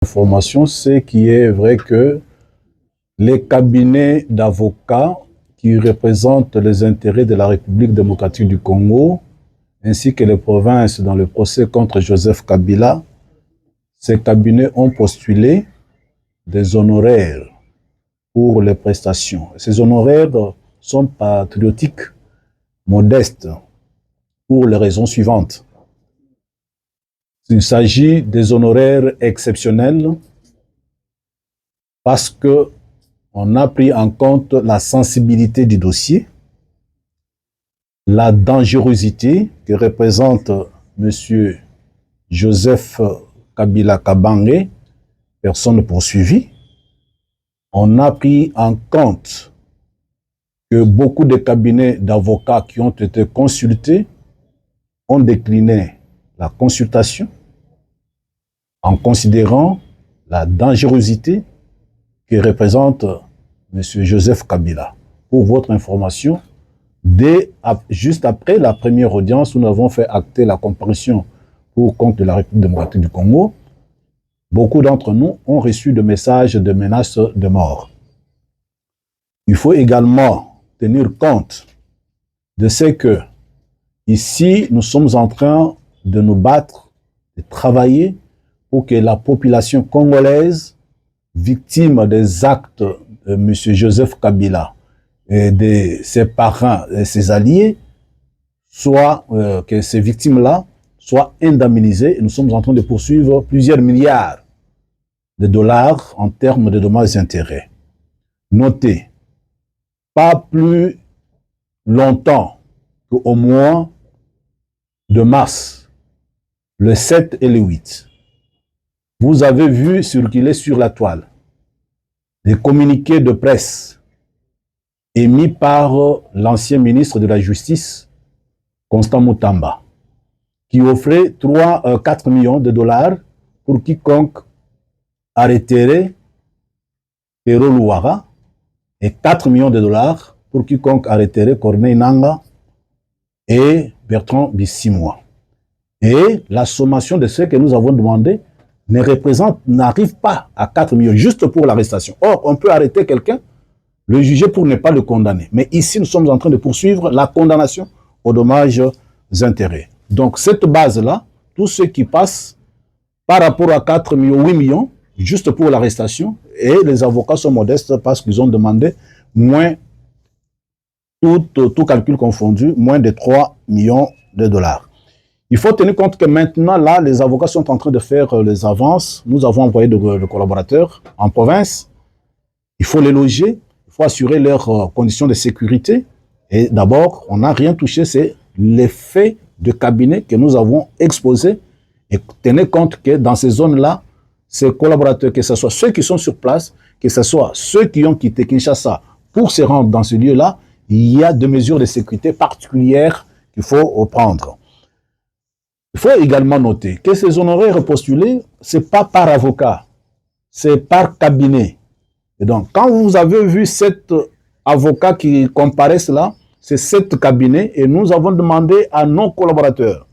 Information, c'est qu'il est vrai que les cabinets d'avocats qui représentent les intérêts de la République démocratique du Congo, ainsi que les provinces dans le procès contre Joseph Kabila, ces cabinets ont postulé des honoraires pour les prestations. Ces honoraires sont patriotiques, modestes, pour les raisons suivantes. Il s'agit des honoraires exceptionnels parce que on a pris en compte la sensibilité du dossier, la dangerosité que représente M. Joseph Kabila Kabange, personne poursuivie. On a pris en compte que beaucoup de cabinets d'avocats qui ont été consultés ont décliné la consultation en considérant la dangerosité que représente M. Joseph Kabila. Pour votre information, juste après la première audience, nous avons fait acter la comparution pour compte de la République démocratique du Congo. Beaucoup d'entre nous ont reçu des messages de menaces de mort. Il faut également tenir compte de ce que ici, nous sommes en train de nous battre, de travailler pour que la population congolaise, victime des actes de M. Joseph Kabila et de ses parents et ses alliés, que ces victimes-là soient indemnisées. Et nous sommes en train de poursuivre plusieurs milliards de dollars en termes de dommages et intérêts. Notez, pas plus longtemps qu'au mois de mars, le 7 et le 8, vous avez vu circuler sur la toile des communiqués de presse émis par l'ancien ministre de la Justice, Constant Mutamba, qui offrait 4 millions de dollars pour quiconque arrêterait Pero Luara et 4 millions de dollars pour quiconque arrêterait Corneille Nanga et Bertrand Bissimois. Et la sommation de ce que nous avons demandé n'arrive pas à 4 millions juste pour l'arrestation. Or, on peut arrêter quelqu'un, le juger pour ne pas le condamner. Mais ici, nous sommes en train de poursuivre la condamnation aux dommages et intérêts. Donc, cette base-là, tout ce qui passe par rapport à 4 millions, 8 millions, juste pour l'arrestation, et les avocats sont modestes parce qu'ils ont demandé moins, tout calcul confondu, moins de 3 millions de dollars. Il faut tenir compte que maintenant, là, les avocats sont en train de faire les avances. Nous avons envoyé de collaborateurs en province. Il faut les loger, il faut assurer leurs conditions de sécurité. Et d'abord, on n'a rien touché, c'est l'effet de cabinet que nous avons exposé. Et tenez compte que dans ces zones-là, ces collaborateurs, que ce soit ceux qui sont sur place, que ce soit ceux qui ont quitté Kinshasa pour se rendre dans ce lieu-là, il y a des mesures de sécurité particulières qu'il faut prendre. Il faut également noter que ces honoraires postulés, ce n'est pas par avocat, c'est par cabinet. Et donc, quand vous avez vu 7 avocats qui comparaissent là, c'est 7 cabinets et nous avons demandé à nos collaborateurs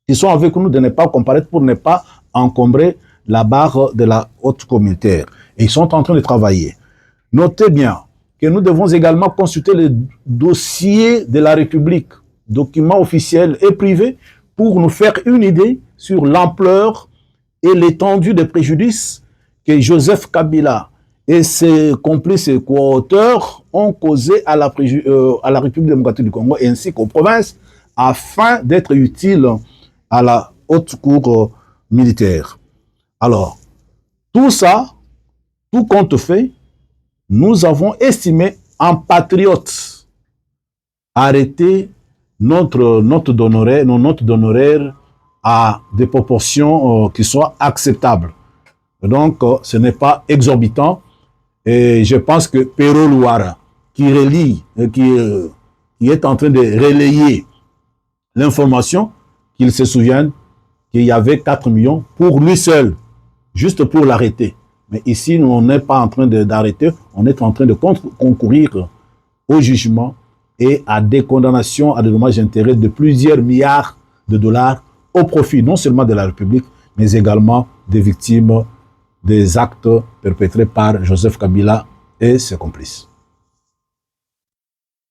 qui sont avec nous de ne pas comparaître pour ne pas encombrer la barre de la haute communautaire. Et ils sont en train de travailler. Notez bien que nous devons également consulter les dossiers de la République, documents officiels et privés, pour nous faire une idée sur l'ampleur et l'étendue des préjudices que Joseph Kabila et ses complices et co-auteurs ont causé à la République démocratique du Congo ainsi qu'aux provinces afin d'être utiles à la haute cour militaire. Alors, tout ça, tout compte fait, nous avons estimé en patriote arrêter notre note d'honoraires à des proportions qui soient acceptables. Donc, ce n'est pas exorbitant. Et je pense que Pero Luara, qui est en train de relayer l'information, qu'il se souvienne qu'il y avait 4 millions pour lui seul, juste pour l'arrêter. Mais ici, nous, on n'est pas en train d'arrêter, on est en train de concourir au jugement et à des condamnations à des dommages et intérêts de plusieurs milliards de dollars au profit non seulement de la République, mais également des victimes des actes perpétrés par Joseph Kabila et ses complices.